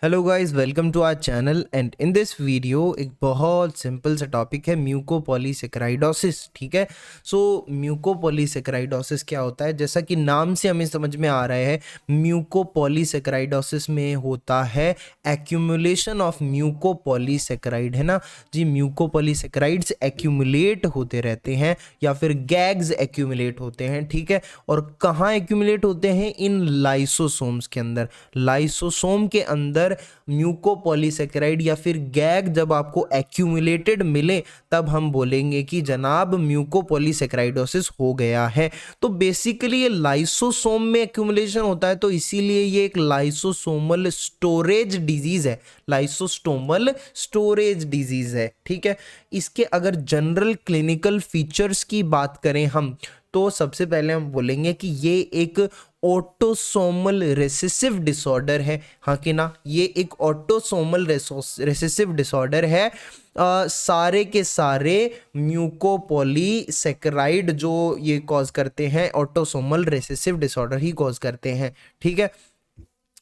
Hello guys, welcome to our channel. And in this video एक बहुत simple सा topic है म्यूकोपॉलीसेकेराइडोसिस। ठीक है। सो म्यूकोपॉलीसेकेराइडोसिस क्या होता है, जैसा कि नाम से हमें समझ में आ रहा है, म्यूकोपॉलीसेकेराइडोसिस में होता है एक्यूमुलेशन ऑफ म्यूकोपॉलीसेकेराइड, है ना जी। म्यूकोपॉलीसेकेराइड्स एक्यूमुलेट होते रहते हैं या फिर गैग्स एक्यूमुलेट होते हैं। ठीक है। और कहाँ एक्यूमुलेट होते हैं? इन लाइसोसोम्स के अंदर। लाइसोसोम के अंदर म्यूकोपॉलीसेकेराइड या फिर गैग जब आपको एक्यूमुलेटेड मिले, तब हम बोलेंगे कि जनाब म्यूकोपॉलीसेकेराइडोसिस हो गया है। तो बेसिकली ये लाइसोसोम में एक्यूमुलेशन होता है, तो इसीलिए ये एक लाइसोसोमल स्टोरेज डिजीज है। लाइसोस्टोमल स्टोरेज डिजीज है। ठीक है। इसके अगर जनरल क्लिनिकल फीचर्स की बात करें हम, तो सबसे पहले हम बोलेंगे कि ये एक ऑटोसोमल रेसेसिव डिसऑर्डर है। हाँ कि ना, ये एक ऑटोसोमल रेसेसिव डिसऑर्डर है। सारे के सारे म्यूकोपॉलीसेकेराइड जो ये कॉज करते हैं, ऑटोसोमल रेसेसिव डिसऑर्डर ही कॉज करते हैं। ठीक है।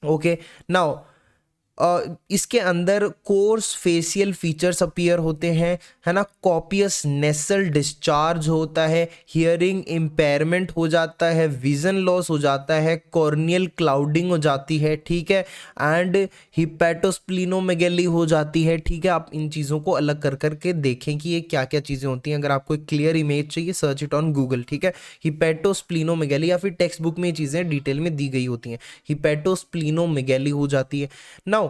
ओके। नाउ इसके अंदर कोर्स फेशियल फीचर्स अपीयर होते हैं, है ना। कॉपियस नेसल डिस्चार्ज होता है, हियरिंग इम्पेयरमेंट हो जाता है, विजन लॉस हो जाता है, कॉर्नियल क्लाउडिंग हो जाती है। ठीक है। एंड हिपैटोस्प्लीनोमेगेली हो जाती है। ठीक है। आप इन चीज़ों को अलग कर करके देखें कि ये क्या क्या चीज़ें होती हैं। अगर आपको एक क्लियर इमेज चाहिए, सर्च इट ऑन गूगल। ठीक है। हिपैटोस्प्लीनोमेगेली या फिर टेक्स्ट बुक में ये चीज़ें डिटेल में दी गई होती हैं। हिपैटोस्प्लीनोमेगेली हो जाती है। नाउ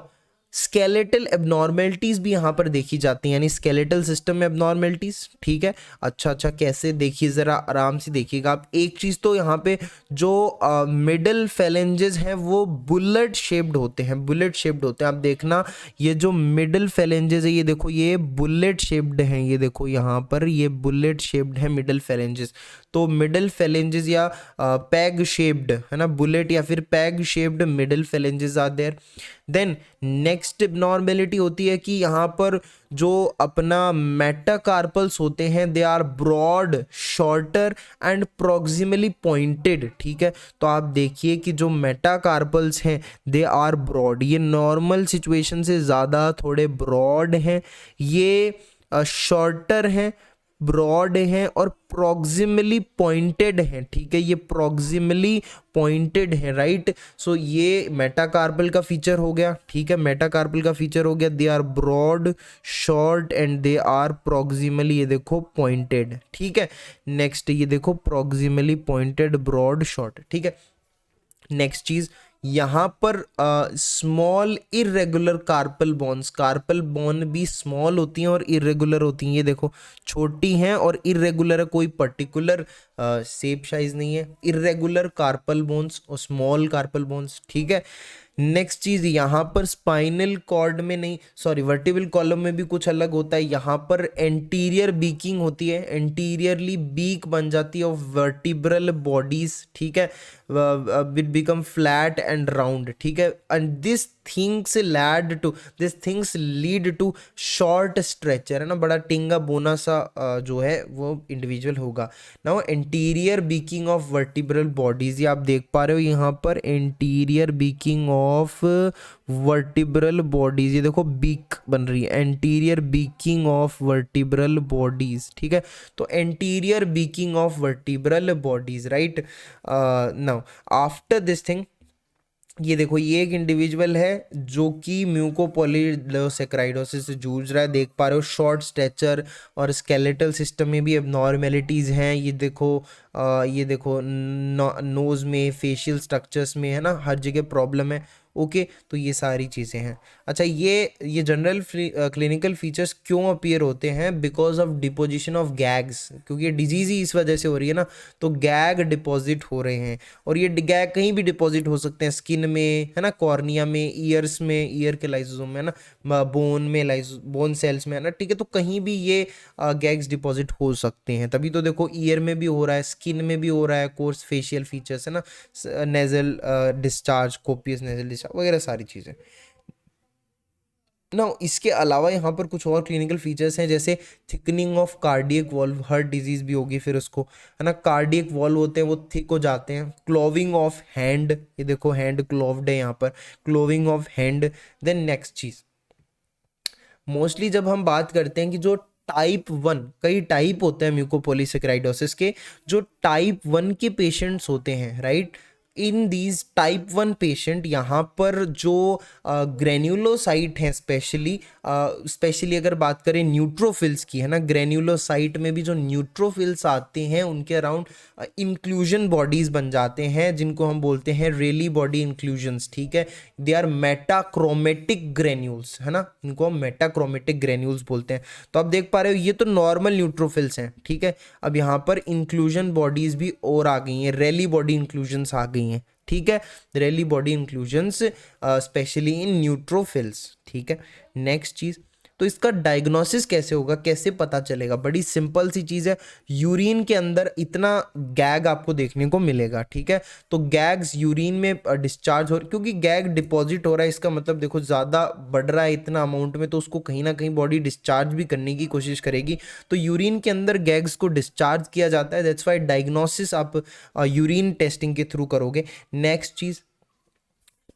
स्केलेटल एबनॉर्मेलिटीज भी यहाँ पर देखी जाती हैं, यानी स्केलेटल सिस्टम में एबनॉर्मेलिटीज। ठीक है। अच्छा, कैसे? देखिए, ज़रा आराम से देखिएगा आप। एक चीज़ तो यहाँ पे जो मिडल फेलेंजेस हैं वो बुलेट शेप्ड होते हैं, बुलेट शेप्ड होते हैं। आप देखना, ये जो मिडल फेलेंजेस है, ये देखो, ये बुलेट शेप्ड हैं। ये देखो यहाँ पर ये बुलेट शेप्ड है मिडल फेलेंजेस। तो मिडल फेलेंजेस या पैग शेप्ड, है ना, बुलेट या फिर peg shaped middle phalanges are there. Then next abnormality होती है कि यहाँ पर जो अपना मेटाकार्पल्स होते हैं, they are broad, shorter and proximally pointed. ठीक है। तो आप देखिए कि जो मेटाकार्पल्स हैं, दे आर ब्रॉड, ये नॉर्मल सिचुएशन से ज़्यादा थोड़े ब्रॉड हैं। ये शॉर्टर हैं, ब्रॉड हैं और प्रोक्सिमली पॉइंटेड हैं। ठीक है। ये प्रोक्सिमली पॉइंटेड है, राइट। सो ये मेटाकार्पल का फीचर हो गया। ठीक है। मेटाकार्पल का फीचर हो गया, they are broad, short and they are proximally, ये देखो, पॉइंटेड। ठीक है। नेक्स्ट ये देखो, प्रोक्सिमली पॉइंटेड, ब्रॉड, शॉर्ट। ठीक है। नेक्स्ट चीज, यहाँ पर स्मॉल इरेगुलर कार्पल बोन भी स्मॉल होती हैं और इरेगुलर होती हैं। ये देखो, छोटी हैं और इरेगुलर है, कोई पर्टिकुलर शेप साइज नहीं है। इरेगुलर कार्पल बोन्स और स्मॉल कार्पल बोन्स। ठीक है। नेक्स्ट चीज, यहाँ पर स्पाइनल कॉर्ड में नहीं, सॉरी, वर्टिब्रल कॉलम में भी कुछ अलग होता है। यहाँ पर एंटीरियर बीकिंग होती है, एंटीरियरली बीक बन जाती है ऑफ वर्टिब्रल बॉडीज। ठीक है। With become flat and round. ठीक है। And this things lead to short stature, है ना, बड़ा टिंगा बोना सा जो है वो इंडिविजुअल होगा। Now anterior beaking of vertebral bodies, ये आप देख पा रहे हो यहाँ पर, anterior beaking of vertebral bodies. ये देखो, बीक बन रही है, anterior beaking of vertebral bodies. ठीक है। तो anterior beaking of vertebral bodies, right. Now after this thing, ये देखो, ये एक इंडिविजुअल है जो कि म्यूकोपॉलीसेकेराइडोसिस से जूझ रहा है। देख पा रहे हो, शॉर्ट स्टैचर और स्केलेटल सिस्टम में भी एबनॉर्मेलिटीज़ हैं। ये देखो नोज में, फेशियल स्ट्रक्चर्स में, है ना, हर जगह प्रॉब्लम है। ओके। तो ये सारी चीज़ें हैं। अच्छा, ये जनरल क्लिनिकल फीचर्स क्यों अपीयर होते हैं? Because of deposition of gags, क्योंकि ये डिजीज़ ही इस वजह से हो रही है ना। तो गैग डिपॉजिट हो रहे हैं, और ये गैग कहीं भी डिपॉजिट हो सकते हैं, स्किन में, है ना, कॉर्निया में, ईयर्स में, ईयर के लाइसोसोम में, है ना, बोन में, बोन सेल्स में, है ना। ठीक है। तो कहीं भी ये गैग्स डिपॉजिट हो सकते हैं। तभी तो देखो, ईयर में भी हो रहा है, स्किन में भी हो रहा है, कोर्स फेशियल फीचर्स, है ना, nasal discharge, copious nasal discharge वगैरह सारी चीज़ें। ना इसके अलावा यहाँ पर कुछ और क्लिनिकल फीचर्स हैं, जैसे thickening of cardiac valve, heart disease भी होगी फिर उसको, है ना, कार्डियक वॉल्व होते हैं वो थिक हो जाते हैं, क्लोविंग ऑफ हैंड, ये देखो हैंड क्लोव्ड है यहाँ पर, क्लोविंग ऑफ हैंड। देन नेक्स्ट चीज, मोस्टली जब हम बात करते हैं कि जो टाइप 1, कई टाइप होते हैं म्यूकोपॉलीसेकेराइडोसिस के, जो टाइप 1 के पेशेंट्स होते हैं, right, in these type 1 patient, यहाँ पर जो ग्रेन्युलोसाइट हैं, स्पेशली अगर बात करें न्यूट्रोफिल्स की, है ना, ग्रेन्युलोसाइट में भी जो न्यूट्रोफिल्स आते हैं उनके अराउंड इंक्लूजन बॉडीज बन जाते हैं, जिनको हम बोलते हैं रेली बॉडी इंक्लूजन्स, ठीक है, दे आर मेटाक्रोमेटिक ग्रेन्यूल्स, है ना, इनको हम मेटाक्रोमेटिक ग्रेन्यूल्स बोलते हैं। तो आप देख पा रहे हो ये तो नॉर्मल न्यूट्रोफिल्स हैं, ठीक है, अब यहाँ पर इंक्लूजन बॉडीज भी और आ गई हैं, रेली बॉडी इंक्लूजन्स आ गई हैं, ठीक है, Reilly body inclusions specially in neutrophils, ठीक है। नेक्स्ट चीज, तो इसका डायग्नोसिस कैसे होगा, कैसे पता चलेगा, बड़ी सिंपल सी चीज़ है, यूरिन के अंदर इतना गैग आपको देखने को मिलेगा, ठीक है, तो गैग्स यूरिन में डिस्चार्ज हो, क्योंकि गैग डिपॉजिट हो रहा है, इसका मतलब देखो ज़्यादा बढ़ रहा है इतना अमाउंट में, तो उसको कहीं ना कहीं बॉडी डिस्चार्ज भी करने की कोशिश करेगी, तो यूरिन के अंदर गैग्स को डिस्चार्ज किया जाता है, दैट्स वाई डायग्नोसिस आप यूरिन टेस्टिंग के थ्रू करोगे। नेक्स्ट चीज़,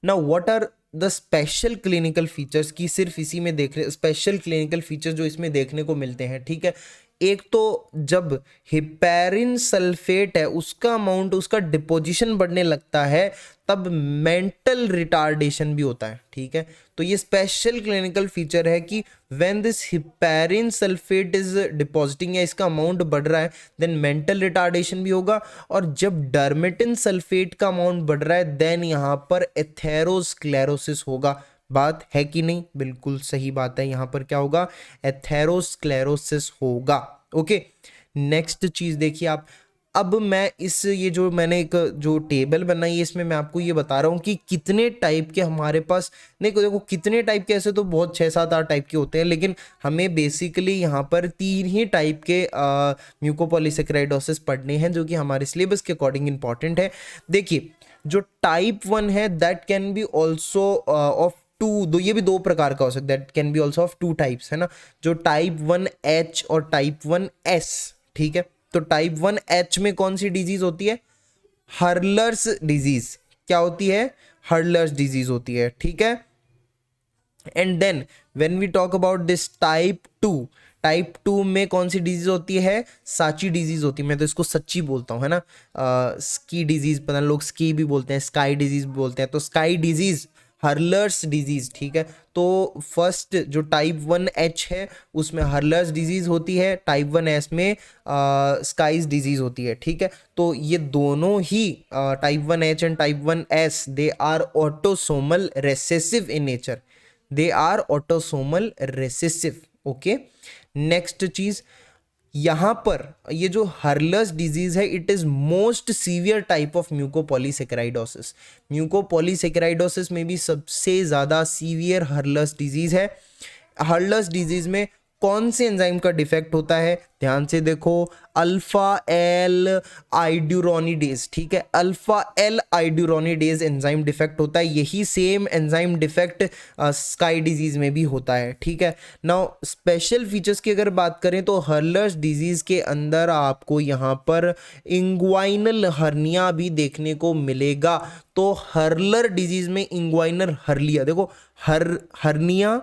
ना what are the special clinical features, की सिर्फ इसी में देख रहे स्पेशल क्लिनिकल फीचर्स जो इसमें देखने को मिलते हैं, ठीक है, एक तो जब हिपैरिन सल्फेट है उसका अमाउंट, उसका डिपोजिशन बढ़ने लगता है, तब मेंटल रिटार्डेशन भी होता है, ठीक है, तो ये स्पेशल क्लिनिकल फीचर है कि when this heparin sulphate is depositing या इसका अमाउंट बढ़ रहा है, देन मेंटल रिटार्डेशन भी होगा, और जब डर्मेटिन सल्फेट का अमाउंट बढ़ रहा है, देन यहाँ पर एथेरोस्क्लेरोसिस होगा। बात है कि नहीं, बिल्कुल सही बात है, यहां पर क्या होगा, एथेरोस्क्लेरोसिस होगा। ओके, नेक्स्ट चीज देखिए आप, अब मैं इस ये जो मैंने एक जो टेबल बनाई है इसमें मैं आपको ये बता रहा हूँ कि कितने टाइप के हमारे पास, नहीं देखो कितने टाइप के, ऐसे तो बहुत 6-7-8 टाइप के होते हैं, लेकिन हमें बेसिकली यहाँ पर 3 ही टाइप के म्यूकोपॉलीसेकेराइडोसिस पढ़ने हैं, जो कि हमारे सिलेबस के अकॉर्डिंग इंपॉर्टेंट है। देखिए, जो टाइप 1 है that can be also of two, दो, ये भी 2 प्रकार का हो सकता है, that can be also of 2 types, है ना, जो टाइप 1H और टाइप 1S, ठीक है, तो टाइप 1H में कौन सी डिजीज होती है, हर्लर्स डिजीज, क्या होती है, हर्लर्स डिजीज होती है, ठीक है। And then when we talk about this type 2 में कौन सी डिजीज होती है, साची डिजीज होती है, मैं तो इसको सच्ची बोलता हूँ, है ना, स्की डिजीज, पता नहीं लोग स्की भी बोलते हैं, स्काई डिजीज बोलते हैं, तो स्काई डिजीज, हर्लर्स डिजीज, ठीक है, तो फर्स्ट जो टाइप 1H है उसमें हर्लर्स डिजीज होती है, टाइप 1S में स्काईज डिजीज होती है, ठीक है, तो ये दोनों ही type 1H and type 1S they are autosomal recessive in nature, they are autosomal recessive. Okay, next चीज, यहां पर ये जो हर्लर्स डिजीज है, it is most severe type of mucopolysaccharidosis, mucopolysaccharidosis में भी सबसे ज्यादा सीवियर हर्लर्स डिजीज है। हर्लर्स डिजीज में कौन से एंजाइम का डिफेक्ट होता है, ध्यान से देखो, अल्फा एल आइड्यूरोनिडेज, ठीक है, अल्फा एल आइड्यूरोनिडेज एंजाइम डिफेक्ट होता है, यही same enzyme defect sky disease में भी होता है, ठीक है। नाउ स्पेशल फीचर्स की अगर बात करें तो हर्लर्स डिजीज के अंदर आपको यहाँ पर इंग्वाइनल हर्निया भी देखने को मिलेगा, तो हर्लर डिजीज में इंग्वाइनल हर्निया, देखो हर्निया,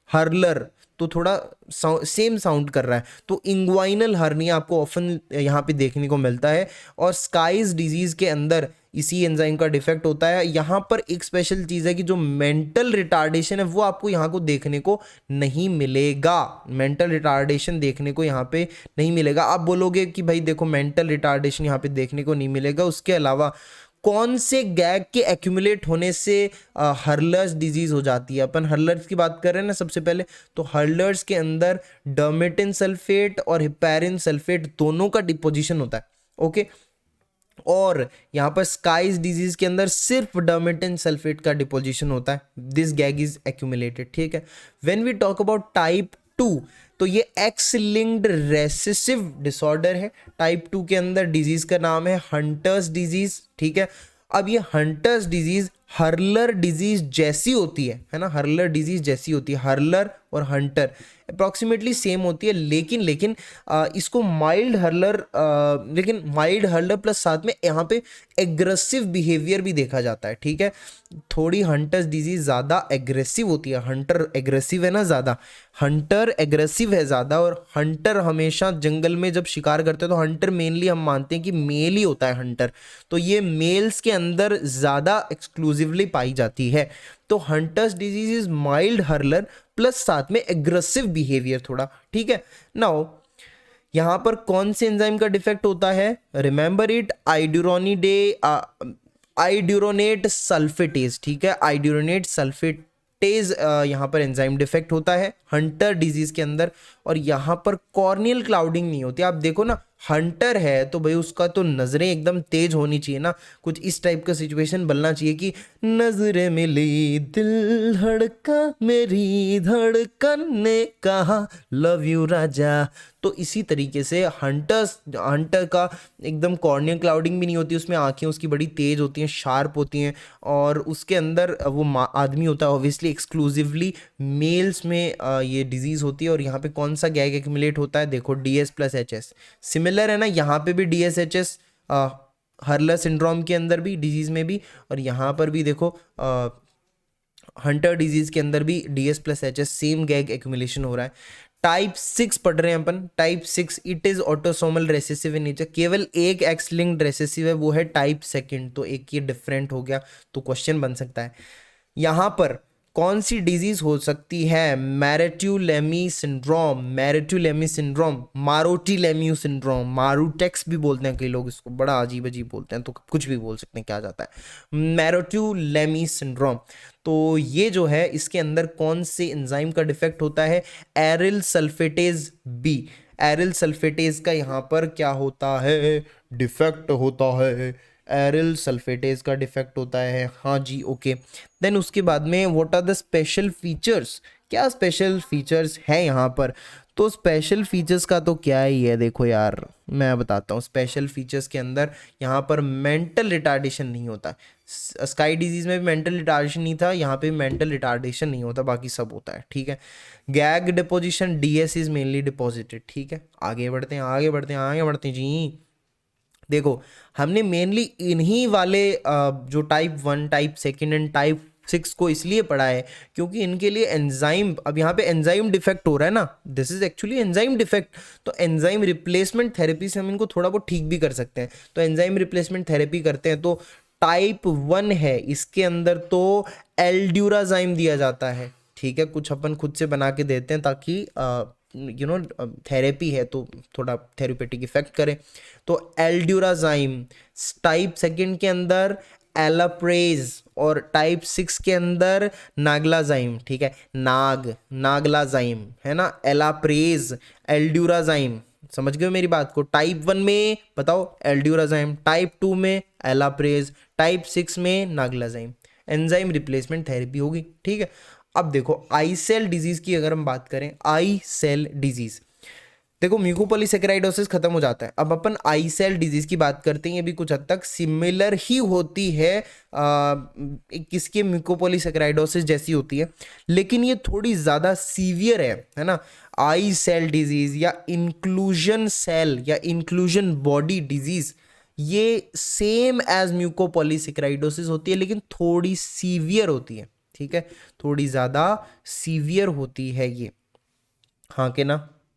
हर्लर तो थोड़ा सेम साउंड कर रहा है, तो इंग्वाइनल हर्निया आपको ऑफन यहाँ पे देखने को मिलता है, और स्काईज डिजीज के अंदर इसी एंजाइम का डिफेक्ट होता है। यहाँ पर एक स्पेशल चीज़ है कि जो मेंटल रिटार्डेशन है वो आपको यहाँ को देखने को नहीं मिलेगा, मेंटल रिटार्डेशन देखने को यहाँ पे नहीं मिलेगा। आप बोलोगे कि भाई देखो मेंटल रिटार्डेशन यहाँ पे देखने को नहीं मिलेगा, उसके अलावा कौन से गैग के एक्यूमुलेट होने से हर्लर्स डिजीज हो जाती है, अपन हर्लर्स की बात कर रहे हैं ना सबसे पहले, तो हर्लर्स के अंदर डर्मेटिन सल्फेट और हिपैरिन सल्फेट दोनों का डिपोजिशन होता है। ओके, और यहाँ पर स्काईज डिजीज के अंदर सिर्फ डर्मेटिन सल्फेट का डिपोजिशन होता है, दिस गैग इज एक्यूमुलेटेड, ठीक है। When we talk about type 2, तो ये एक्स लिंक्ड रेसेसिव डिसऑर्डर है, टाइप 2 के अंदर डिजीज का नाम है हंटर्स डिजीज, ठीक है। अब ये हंटर्स डिजीज हर्लर डिजीज जैसी होती है ना, हर्लर डिजीज जैसी होती है, हर्लर और हंटर अप्रॉक्सीमेटली सेम होती है, लेकिन इसको माइल्ड हर्लर, लेकिन माइल्ड हर्लर प्लस साथ में यहाँ पे एग्रेसिव बिहेवियर भी देखा जाता है, ठीक है। थोड़ी हंटर्स डिजीज ज़्यादा एग्रेसिव होती है, हंटर एग्रेसिव है ना ज़्यादा, हंटर एग्रेसिव है ज़्यादा, और हंटर हमेशा जंगल में जब शिकार करते हैं तो हंटर मेनली हम मानते हैं कि मेल ही होता है हंटर, तो ये मेल्स के अंदर ज़्यादा एक्सक्लूसिवली पाई जाती है। तो hunters disease is mild hurler plus साथ में एग्रेसिव बिहेवियर थोड़ा, ठीक है। नाउ यहां पर कौन से एंजाइम का डिफेक्ट होता है, रिमेंबर इट, आइड्यूरोनेट सल्फेटेज, ठीक है, आइड्यूरोनेट सल्फेटेज यहाँ पर एंजाइम डिफेक्ट होता है हंटर डिजीज के अंदर। और यहाँ पर कॉर्नियल क्लाउडिंग नहीं होती, आप देखो ना, हंटर है तो भाई उसका तो नजरें एकदम तेज होनी चाहिए ना, कुछ इस टाइप का सिचुएशन बनना चाहिए कि नजरें मिली दिल धड़का मेरी धड़कन ने कहा लव यू राजा। तो इसी तरीके से हंटर का एकदम कॉर्नियल क्लाउडिंग भी नहीं होती, उसमें आंखें उसकी बड़ी तेज होती हैं, शार्प होती हैं, और उसके अंदर वो आदमी होता है, ऑब्वियसली एक्सक्लूसिवली मेल्स में ये डिजीज होती है। और यहाँ पे कौन सा गैग एक्यूमुलेट होता है, देखो DS+HS, सिमिलर है ना, यहाँ पे भी DSHS हर्लर सिंड्रोम के अंदर भी, डिजीज में भी, और यहाँ पर भी देखो हंटर डिजीज के अंदर भी DS+HS सेम गैग एक्यूमुलेशन हो रहा है। टाइप 6 पढ़ रहे हैं अपन, type 6 it is autosomal recessive in nature, केवल एक एक्स लिंक्ड रेसेसिव है, वो है टाइप 2, तो एक ये डिफरेंट हो गया, तो क्वेश्चन बन सकता है यहां पर कौन सी डिजीज हो सकती है, मैरेट्यूलेमी सिंड्रोम, मैरेट्यूलेमी सिंड्रोम, मारोटीलेम्यू सिंड्रोम, मारूटेक्स भी बोलते हैं कई लोग इसको, बड़ा अजीब अजीब बोलते हैं, तो कुछ भी बोल सकते हैं, क्या जाता है, मैरेट्यूलेमी सिंड्रोम। तो ये जो है इसके अंदर कौन से एंजाइम का डिफेक्ट होता है, एरिल सल्फेटेज बी, एरिल सल्फेटेज का यहाँ पर क्या होता है, डिफेक्ट होता है, एरिल सल्फेटेज का डिफेक्ट होता है, हाँ जी, ओके। देन उसके बाद में what are the special features, क्या स्पेशल फीचर्स है यहाँ पर, तो स्पेशल फीचर्स का तो क्या ही है, देखो यार मैं बताता हूँ, स्पेशल फीचर्स के अंदर यहाँ पर मेंटल रिटार्डेशन नहीं होता, स्काई डिजीज में भी मेंटल रिटार्डेशन नहीं था, यहाँ पे मेंटल रिटार्डेशन नहीं होता, बाकी सब होता है, ठीक है। Gag deposition DS is mainly deposited, ठीक है। आगे बढ़ते हैं आगे बढ़ते हैं आगे बढ़ते हैं जी। देखो हमने मेनली इन्हीं वाले जो टाइप 1, टाइप 2 एंड टाइप 6 को इसलिए पढ़ा है क्योंकि इनके लिए एंजाइम, अब यहाँ पे एंजाइम डिफेक्ट हो रहा है ना, this is actually enzyme defect, तो एंजाइम रिप्लेसमेंट थेरेपी से हम इनको थोड़ा बहुत ठीक भी कर सकते हैं, तो एंजाइम रिप्लेसमेंट थेरेपी करते हैं। तो टाइप 1 है, इसके अंदर तो एल्ड्यूराजाइम दिया जाता है, ठीक है, कुछ अपन खुद से बना के देते हैं ताकि थेरेपी है तो थोड़ा थेरेपेटिक इफेक्ट करे, तो एल्ड्यूराजाइम। टाइप 2 के अंदर एलाप्रेज, और टाइप 6 के अंदर नागलाजाइम, ठीक है, नागलाजाइम है ना, एलाप्रेज, एल्ड्यूराजाइम, समझ गए मेरी बात को। टाइप 1 में बताओ एल्ड्यूराजाइम, टाइप 2 में एलाप्रेज, टाइप 6 में नागलाजाइम, एंजाइम रिप्लेसमेंट थेरेपी होगी, ठीक है। अब देखो आई सेल डिजीज की अगर हम बात करें, आई सेल डिजीज, देखो म्यूकोपॉलीसेकेराइडोसिस खत्म हो जाता है, अब अपन आई सेल डिजीज की बात करते हैं, ये भी कुछ हद तक सिमिलर ही होती है, किसके म्यूकोपॉलीसेकेराइडोसिस जैसी होती है, लेकिन ये थोड़ी ज़्यादा सीवियर है ना। आई सेल डिजीज या इंक्लूजन सेल या इंक्लूजन बॉडी डिजीज, ये सेम एज म्यूकोपॉलीसेकेराइडोसिस होती है, लेकिन थोड़ी सीवियर होती है, ठीक है, थोड़ी ज़्यादा सीवियर होती है ये, हाँ के ना,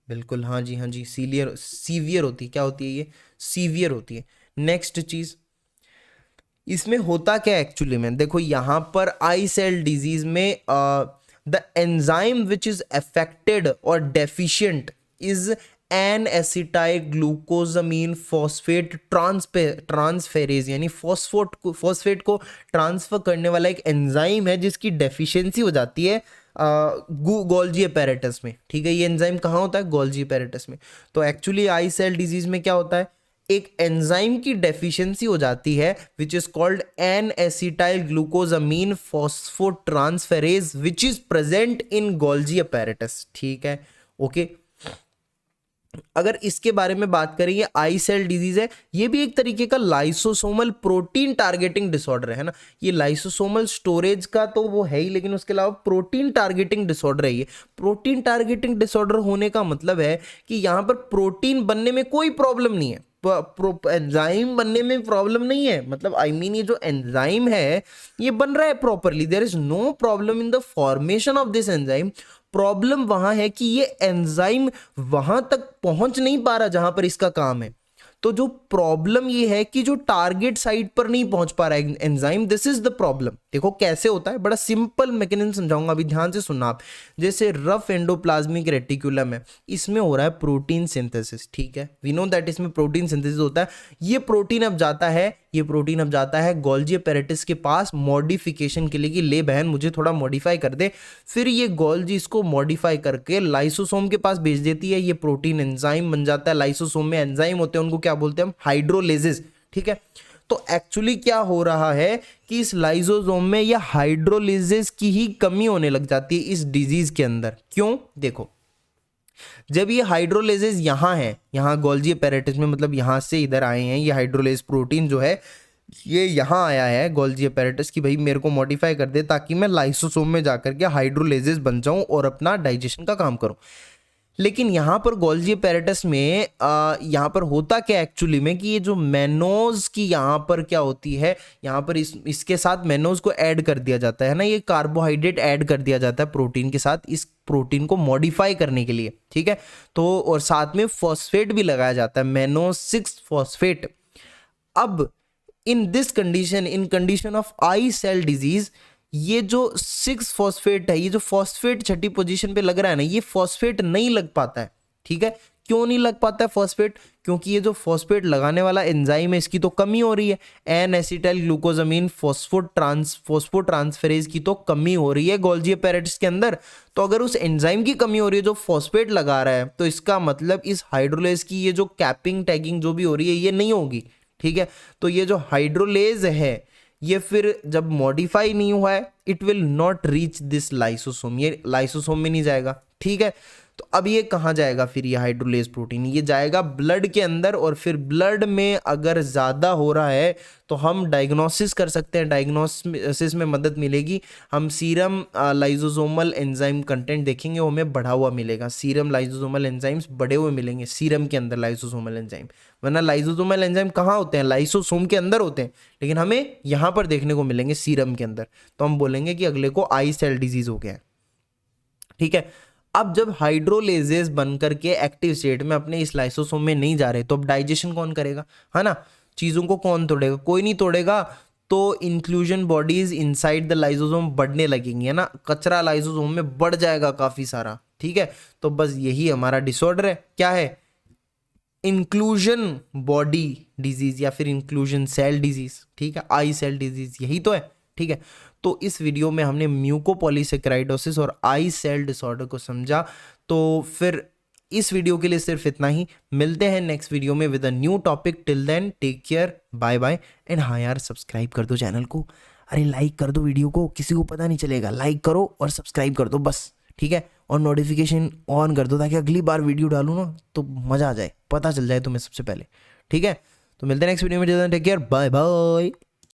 बिल्कुल हाँ जी सीवियर होती है, क्या होती है ये, सीवियर होती है। नेक्स्ट चीज इसमें होता क्या एक्चुअली में, देखो यहां पर आई सेल डिजीज में the enzyme which is affected और deficient is N acetyl glucosamine phosphate transferase, यानी फॉस्फेट को ट्रांसफर करने वाला एक एंजाइम है जिसकी डेफिशिएंसी हो जाती है गोल्जी अपैरेटस में, ठीक है। ये एंजाइम कहाँ होता है, गोल्जी अपैरेटस में। तो एक्चुअली आई सेल डिजीज में क्या होता है, एक एंजाइम की डेफिशिएंसी हो जाती है which is called N acetyl glucosamine phosphotransferase which is present in Golgi apparatus, ठीक है, ओके। अगर इसके बारे में बात करें, ये आई सेल डिजीज है, ये भी एक तरीके का लाइसोसोमल प्रोटीन टारगेटिंग डिसऑर्डर है ना। ये लाइसोसोमल स्टोरेज का तो वो है ही, लेकिन उसके अलावा प्रोटीन टारगेटिंग डिसऑर्डर है ये। प्रोटीन टारगेटिंग डिसऑर्डर होने का मतलब है कि यहाँ पर प्रोटीन बनने में कोई प्रॉब्लम नहीं है, एंजाइम बनने में प्रॉब्लम नहीं है, मतलब आई मीन ये जो एंजाइम है ये बन रहा है properly, there is no problem in the formation of this enzyme. Problem वहां है कि ये एंजाइम वहां तक पहुंच नहीं पा रहा जहां पर इसका काम है। तो जो प्रॉब्लम ये है कि जो टारगेट साइट पर नहीं पहुंच पा रहा है enzyme, this is the problem. देखो कैसे होता है, बड़ा सिंपल मैकेनिज्म समझाऊंगा, अभी ध्यान से सुनना आप। जैसे रफ एंडोप्लाज्मिक रेटिकुलम है, इसमें हो रहा है प्रोटीन सिंथेसिस, ठीक है, वी नो दैट इसमें प्रोटीन सिंथेसिस होता है। ये प्रोटीन अब जाता है गोल्जी एपेरेटिस के पास मॉडिफिकेशन के लिए कि ले बहन मुझे थोड़ा मॉडिफाई कर दे। फिर ये गोल्जी इसको मॉडिफाई करके लाइसोसोम के पास भेज देती है, ये प्रोटीन एंजाइम बन जाता है। लाइसोसोम में एंजाइम होते हैं, उनको क्या बोलते हैं हम, हाइड्रोलेजेस, ठीक है। तो एक्चुअली क्या हो रहा है कि इस लाइसोसोम में या हाइड्रोलेजेस की ही कमी होने लग जाती है इस डिजीज के अंदर। क्यों, देखो जब ये हाइड्रोलेजेस यहाँ है, यहाँ गोल्जी एपेरेटिस में, मतलब यहाँ से इधर आए हैं, ये हाइड्रोलेज प्रोटीन जो है ये यहाँ आया है गोल्जी एपेरेटिस की, भाई मेरे को मॉडिफाई कर दे ताकि मैं लाइसोसोम में जाकर के हाइड्रोलेजेस बन जाऊं और अपना डाइजेशन का काम करूं। लेकिन यहाँ पर गोल्जी एपेरेटस में यहाँ पर होता क्या एक्चुअली में कि ये जो मेनोज की यहाँ पर क्या होती है, यहाँ पर इसके साथ मेनोज को ऐड कर दिया जाता है ना, ये कार्बोहाइड्रेट ऐड कर दिया जाता है प्रोटीन के साथ, इस प्रोटीन को मॉडिफाई करने के लिए, ठीक है। तो और साथ में फॉस्फेट भी लगाया जाता है, मेनोज 6 फॉस्फेट। अब in this condition, in condition of I cell disease, ये जो 6 फॉस्फेट है, ये जो फॉस्फेट छठी पोजीशन पे लग रहा है ना, ये फॉस्फेट नहीं लग पाता है, ठीक है। क्यों नहीं लग पाता है फॉस्फेट, क्योंकि ये जो फॉस्फेट लगाने वाला एंजाइम है इसकी तो कमी हो रही है, एन एसिटाइल ग्लूकोजामीन फोस्फोट्रांसफेरेज की तो कमी हो रही है गोल्जी एपेरेटिस के अंदर। तो अगर उस एंजाइम की कमी हो रही है जो फॉस्फेट लगा रहा है, तो इसका मतलब इस हाइड्रोलेज की ये जो कैपिंग टैगिंग जो भी हो रही है ये नहीं होगी, ठीक है। तो ये जो हाइड्रोलेज है ये फिर जब मॉडिफाई नहीं हुआ है, it will not reach this lysosome, ये लाइसोसोम में नहीं जाएगा, ठीक है। तो अब ये कहाँ जाएगा फिर, ये हाइड्रोलेज प्रोटीन ये जाएगा ब्लड के अंदर, और फिर ब्लड में अगर ज़्यादा हो रहा है तो हम डायग्नोसिस कर सकते हैं, डायग्नोसिस में मदद मिलेगी, हम सीरम लाइसोसोमल एंजाइम कंटेंट देखेंगे, वो हमें बढ़ा हुआ मिलेगा, सीरम लाइसोसोमल एंजाइम्स बढ़े हुए मिलेंगे सीरम के अंदर लाइसोसोमल एंजाइम। वरना लाइसोसोमल एंजाइम कहाँ होते हैं, लाइसोसोम के अंदर होते हैं, लेकिन हमें यहाँ पर देखने को मिलेंगे सीरम के अंदर। तो हम बोलेंगे कि अगले को आई सेल डिजीज हो गया है, ठीक है। अब जब हाइड्रोलेजेस बनकर के एक्टिव स्टेट में अपने इस लाइसोसोम में नहीं जा रहे, तो अब डाइजेशन कौन करेगा, है ना, चीज़ों को कौन तोड़ेगा, कोई नहीं तोड़ेगा। तो inclusion bodies inside the lysosome बढ़ने लगेंगी, है ना, कचरा लाइसोसोम में बढ़ जाएगा काफ़ी सारा, ठीक है। तो बस यही हमारा डिसऑर्डर है, क्या है, इंक्लूजन बॉडी डिजीज या फिर इंक्लूजन सेल डिजीज, ठीक है, आई सेल डिजीज यही तो है, ठीक है। तो इस वीडियो में हमने म्यूकोपॉलीसेकेराइडोसिस और आई सेल डिसऑर्डर को समझा। तो फिर इस वीडियो के लिए सिर्फ इतना ही, मिलते हैं नेक्स्ट वीडियो में with a new topic. Till then take care, bye bye and हाँ यार सब्सक्राइब कर दो चैनल को, अरे लाइक कर दो वीडियो को, किसी को पता नहीं चलेगा, लाइक करो और सब्सक्राइब कर दो बस, ठीक है। और नोटिफिकेशन ऑन कर दो ताकि अगली बार वीडियो डालूँ ना तो मज़ा आ जाए, पता चल जाए तुम्हें सबसे पहले, ठीक है। तो मिलते हैं नेक्स्ट वीडियो में, टेक केयर, बाय बाय।